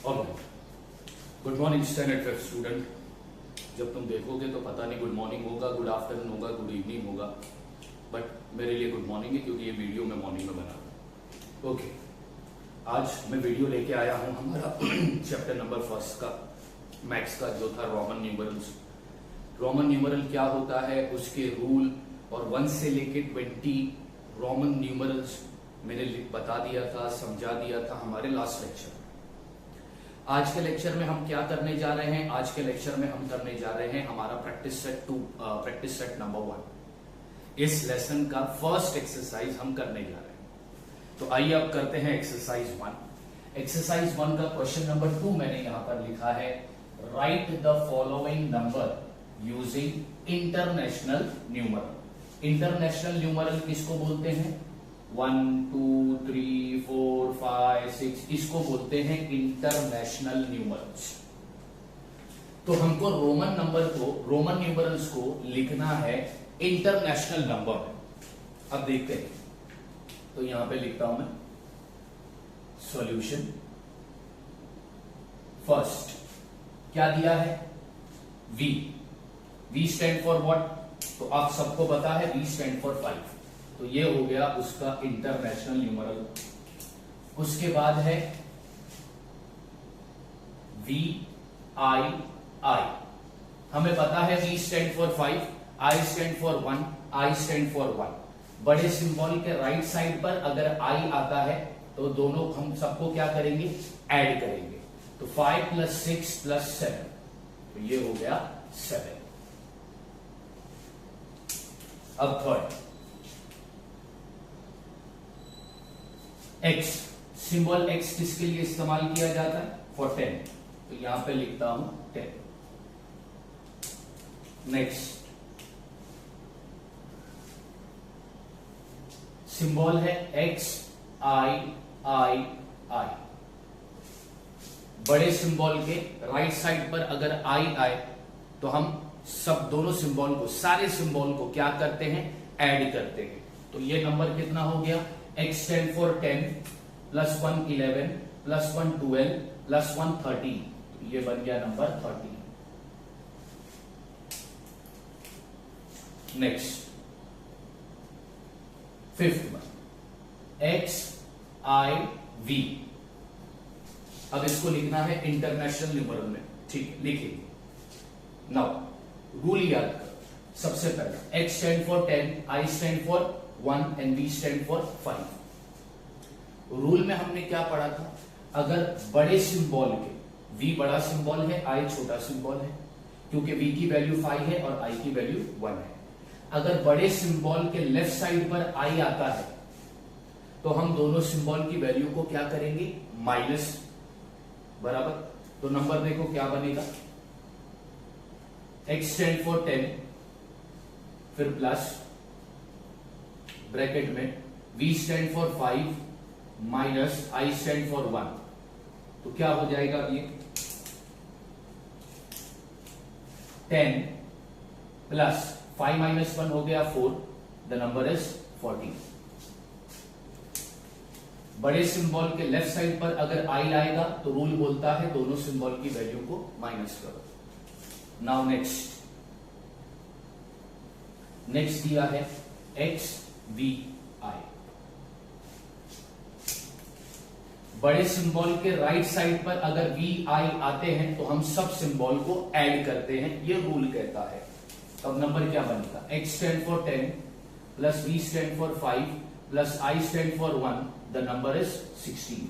Good morning standard 5 student. जब तुम देखोगे तो पता नहीं गुड मॉर्निंग होगा, गुड आफ्टरनून होगा, गुड इवनिंग होगा, बट मेरे लिए गुड मॉर्निंग है क्योंकि ये वीडियो मैं मॉर्निंग में बना रहा हूँ। ओके, आज मैं वीडियो लेके आया हूँ हमारा चैप्टर नंबर 1 का मैथ्स का, जो था रोमन न्यूमरल्स। रोमन न्यूमरल क्या होता है, उसके रूल और 1 से लेके 20 रोमन न्यूमरल्स मैंने बता दिया था, समझा दिया था हमारे लास्ट लेक्चर। आज के लेक्चर में हम क्या करने जा रहे हैं? आज के लेक्चर में हम करने जा रहे हैं हमारा प्रैक्टिस सेट नंबर 1। इस लेसन का फर्स्ट एक्सरसाइज हम करने जा रहे हैं। तो आइए अब करते हैं एक्सरसाइज 1। एक्सरसाइज 1 का क्वेश्चन नंबर 2 मैंने यहां पर लिखा है, write the following number using international numeral. International numeral किसको बोलते हैं? 1 2 3 4 5 6, इसको बोलते हैं इंटरनेशनल न्यूमरल्स। तो हमको रोमन न्यूमरल्स को लिखना है इंटरनेशनल नंबर। अब देखते हैं, तो यहां पे लिखता हूं मैं सॉल्यूशन। फर्स्ट क्या दिया है? We stand for what? तो आप सबको पता है वी स्टैंड फॉर 5, तो ये हो गया उसका इंटरनेशनल न्यूमरल। उसके बाद है वी आई आई। हमें पता है we stand for 5, I stand for 1, I stand for 1। बड़े सिंबल के राइट साइड पर अगर आई आता है तो दोनों हम सबको क्या करेंगे? ऐड करेंगे। तो 5 + 6 + 7, तो ये हो गया 7। अब थर्ड एक्स, सिंबल एक्स किसके लिए इस्तेमाल किया जाता है? फॉर 10, तो यहां पे लिखता हूं 10। नेक्स्ट सिंबल है एक्स आई आई आई। बड़े सिंबल के राइट साइड पर अगर आई आए तो हम सब दोनों सिंबल को, सारे सिंबल को क्या करते हैं? ऐड करते हैं। तो ये नंबर कितना हो गया? x stand for 10 + 1 11 + 1 12 + 1 13, तो ये बन गया number 13। Next fifth one, x i v। अब इसको लिखना है इंटरनेशनल न्यूमरल में, ठीक है, लिखिए। नाउ रूल याद करो। सबसे पहले x stand for 10, I stand for 1 and V stand for 5। Rule में हमने क्या पढ़ा था? अगर बड़े सिंबल के, V बड़ा सिंबल है, I छोटा सिंबल है, क्योंकि V की वैल्यू 5 है और I की वैल्यू 1 है। अगर बड़े सिंबल के लेफ्ट साइड पर I आता है तो हम दोनों सिंबल की वैल्यू को क्या करेंगे? माइनस, बराबर। तो नंबर देखो क्या बनेगा? x stand for 10, फिर प्लस ब्रैकेट में v stand for 5 minus i stand for 1, तो क्या हो जाएगा? ये 10 प्लस 5 - 1 हो गया 4, द नंबर इज 14। बड़े सिंबल के लेफ्ट साइड पर अगर i आएगा तो रूल बोलता है दोनों सिंबल की वैल्यू को माइनस करो। नाउ नेक्स्ट दिया है x v i। बड़े सिंबल के राइट साइड पर अगर v i आते हैं तो हम सब सिंबल को ऐड करते हैं, ये रूल कहता है। अब नंबर क्या बनेगा? x stand for 10 + v stand for 5 + I stand for 1, the number is 16।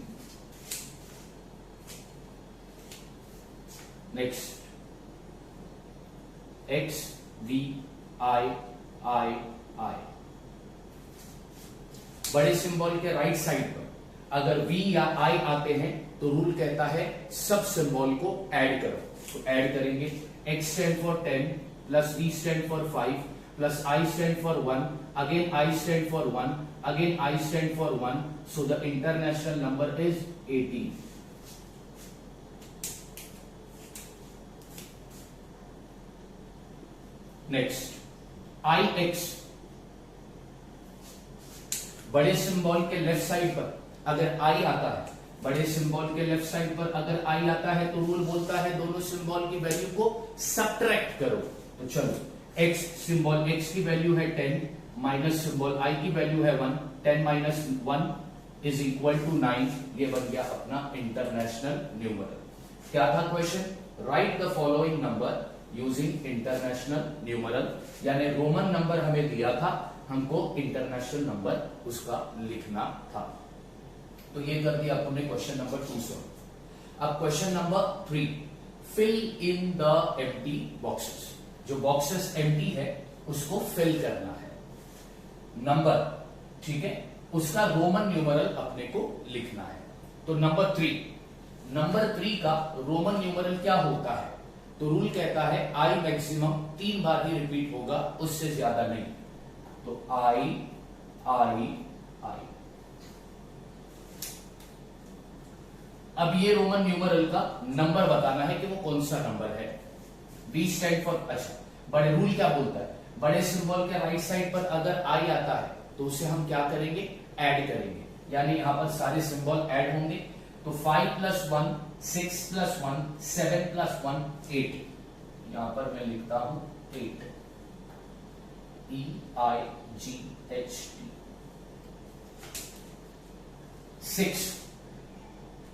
Next x v i i i। बड़े सिंबल के राइट साइड पर अगर V या I आते हैं तो रूल कहता है सब सिंबल को ऐड करो। तो ऐड करेंगे, x stand for 10 + v stand for 5 + I stand for 1, again I stand for 1, again I stand for 1, so the international number is 18। Next ix, बड़े सिंबल के लेफ्ट साइड पर अगर I आता है बड़े सिंबल के लेफ्ट साइड पर अगर आई आता है तो रूल बोलता है दोनों सिंबल की वैल्यू को सब्ट्रैक्ट करो। तो चलो x सिंबल x की वैल्यू है 10 माइनस सिंबल i की वैल्यू है 1, 10 माइनस 1 इज इक्वल टू 9। ये बन गया अपना इंटरनेशनल न्यूमरल। क्या था question? Right the following number using international numeral, यानी रोमन नंबर हमें दिया था, हमको इंटरनेशनल नंबर उसका लिखना था। तो ये कर दिया आपने क्वेश्चन नंबर 2 से। अब question number 3, fill in the empty boxes. जो बॉक्सेस एम्प्टी है उसको फिल करना है। नंबर, ठीक है, उसका रोमन न्यूमरल अपने को लिखना है। तो नंबर 3 का रोमन न्यूमरल क्या होता है? तो रूल कहता है I maximum 3 bar he repeat होगा, उससे ज्यादा नहीं। तो आई आई आई। अब ये रोमन न्यूमरल का नंबर बताना है कि वो कौन सा नंबर है। बी स्टैंड फॉर, अच्छा बड़े रूल क्या बोलता है? बड़े सिंबल के राइट साइड पर अगर आई आता है तो उसे हम क्या करेंगे? ऐड करेंगे, यानी यहां पर सारे सिंबल ऐड होंगे। तो 5 + 1 6 + 1 7 + 1 8। यहां पर मैं लिखता हूं 8 EIGHT। 6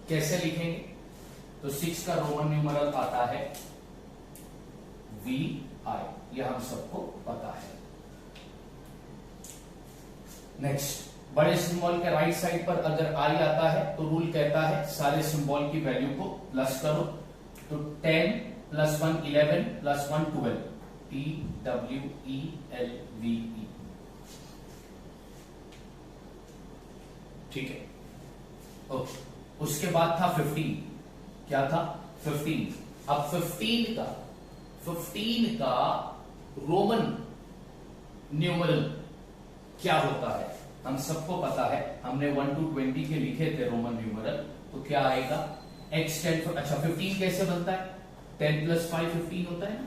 कैसे लिखेंगे? तो 6 का रोमन न्यूमरल आता है VI, यह हम सबको पता है। नेक्स्ट, बड़े सिंबल के राइट साइड पर अगर आई आता है तो रूल कहता है सारे सिंबल की वैल्यू को प्लस करो। तो 10 + 1 11 + 1 12 TWELVE। ठीक है, ओके। उसके बाद था 15। क्या था? 15। अब 15 का रोमन न्यूमरल क्या होता है? हम सबको पता है, हमने 1 to 20 के लिखे थे रोमन न्यूमरल। तो क्या आएगा? x स्टैंड फॉर, अच्छा 15 कैसे बनता है? 10 + 5 15 होता है ना,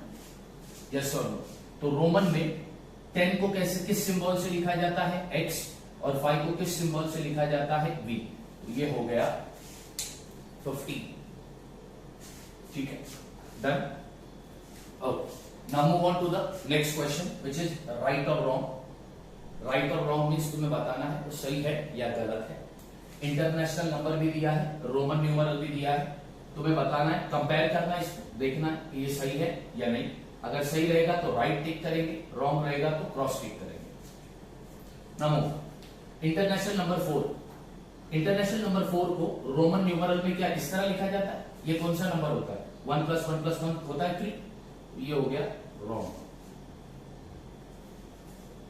यस और नो? तो रोमन में 10 को कैसे, किस सिंबल से लिखा जाता है? x, और 5 को किस सिंबल से लिखा जाता है? v। तो ये हो गया 15। ठीक है, done. Okay, now move on to the next question which is right और रॉन्ग। राइट और रॉन्ग मींस तुम्हें बताना है वो सही है या गलत है। इंटरनेशनल नंबर भी दिया है, रोमन न्यूमरल भी दिया है, तुम्हें बताना है, कंपेयर करना है, इसको देखना है कि ये सही है या नहीं। अगर सही रहेगा तो राइट टिक करेंगे, रॉन्ग रहेगा तो क्रॉस टिक करेंगे। Now international number 4। International number 4 को रोमन न्यूमरल में क्या किस तरह लिखा जाता है? ये कौन सा नंबर होता है? 1 + 1 + 1 होता है 3। ये हो गया रॉन्ग।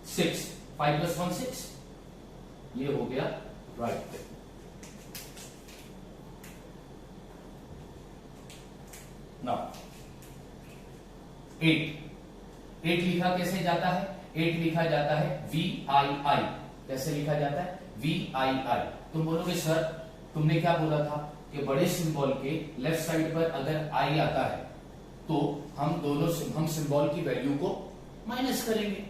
6 5 + 1 6, ये हो गया राइट। नाउ 8 लिखा कैसे जाता है? 8 लिखा जाता है VII। कैसे लिखा जाता है? VII। तुम बोलोगे सर तुमने क्या बोला था कि बड़े सिंबल के लेफ्ट साइड पर अगर आई आता है तो हम सिंबल की वैल्यू को माइनस करेंगे।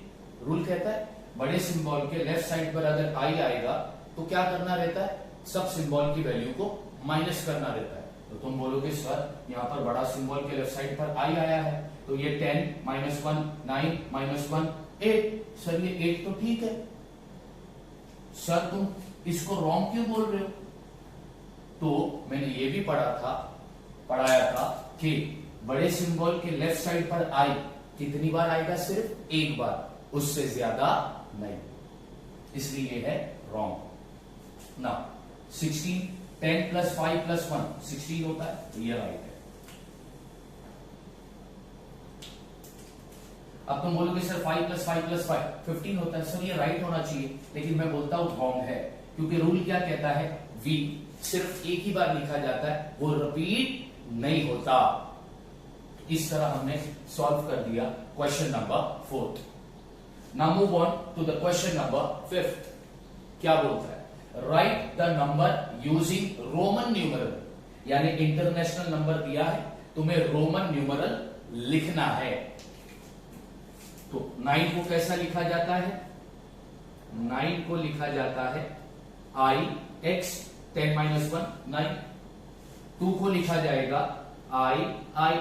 रूल कहता है बड़े सिंबल के लेफ्ट साइड पर अगर आई आएगा तो क्या करना रहता है? सब सिंबल की वैल्यू को माइनस करना रहता है। तो तुम बोलोगे सर यहाँ पर बड़ा सिंबल के लेफ्ट साइड पर आई आया है तो ये 10 - 1 9 - 1 8। सर ये 8 तो ठीक है, सर तुम इसको रॉन्ग क्यों बोल रहे हो? तो मैंने ये भी पढ़ाया था कि बड़े सिंबल के लेफ्ट साइड पर आई कितनी बार आएगा? सिर्फ एक बार, उससे ज्यादा नहीं, इसलिए ये है रॉन्ग। नाउ 16 10 + 5 + 1 16 होता है, तो ये राइट है। अब तुम बोलोगे सर 5 + 5 + 5 15 होता है। सर ये राइट होना चाहिए, लेकिन मैं बोलता हूं रॉन्ग है, क्योंकि रूल क्या कहता है? वी सिर्फ एक ही बार लिखा जाता है, वो रिपीट नहीं होता। इस तरह हमने सॉल्व कर दिया question number 4। Now move on to the question number 5। क्या बोलता है? Write the number using Roman numeral, यानी इंटरनेशनल नंबर दिया है, तुम्हें रोमन न्यूमरल लिखना है। तो 9 को कैसा लिखा जाता है? 9 को लिखा जाता है IX 10 माइनस 1 9, 2 को लिखा जाएगा आई आई।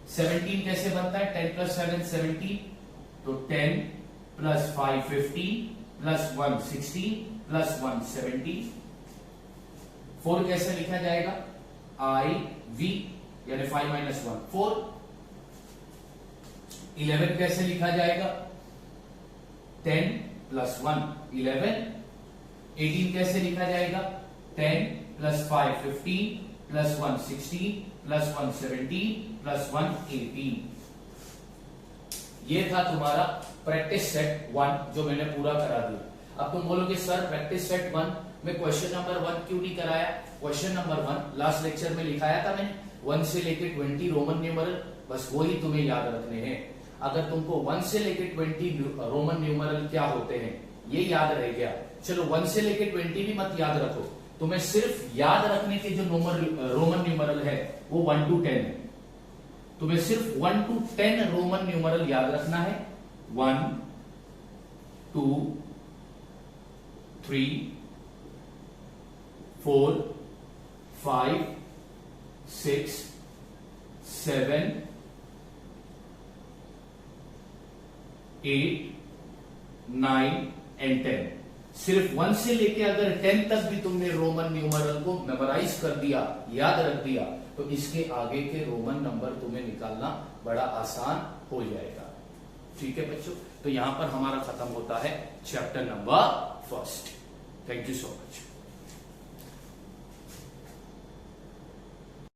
17 कैसे बनता है, 10 प्लस 7 17, तो 10 प्लस 5 15 प्लस 1 16 प्लस 1 17। 4 कैसे लिखा जाएगा, आई वी यानी 5 माइनस 1 4। 11 कैसे लिखा जाएगा, 10 प्लस 1 11। 18 कैसे लिखा जाएगा, 10 प्लस 5 15 प्लस 1 16 प्लस 1 17 प्लस 1 18। ये था तुम्हारा प्रैक्टिस सेट 1 जो मैंने पूरा करा दिया। अब तुम बोलोगे सर प्रैक्टिस सेट 1 में क्वेश्चन नंबर 1 क्यों नहीं कराया। क्वेश्चन नंबर 1 लास्ट लेक्चर में लिखाया था मैंने, 1 से लेके 20 रोमन न्यूमरल, बस वही तुम्हें याद रखने हैं। अगर तुमको 1 से लेके 20 रोमन न्यूमरल क्या होते हैं ये याद रह गया, चलो 1 से लेके 20 भी मत याद रखो, तुम्हें सिर्फ याद रखने के जो रोमन न्यूमरल है वो 1 to 10 है। तुम्हें सिर्फ 1 to 10 रोमन न्यूमरल याद रखना है। 1 2 3 4 5 6 7 8 9 एंड 10। सिर्फ 1 से लेके अगर 10 तक भी तुमने रोमन न्यूमरल को मेमोराइज कर दिया, याद रख दिया, तो इसके आगे के रोमन नंबर तुम्हें निकालना बड़ा आसान हो जाएगा। ठीक है बच्चों, तो यहां पर हमारा खत्म होता है chapter number 1। Thank you so much.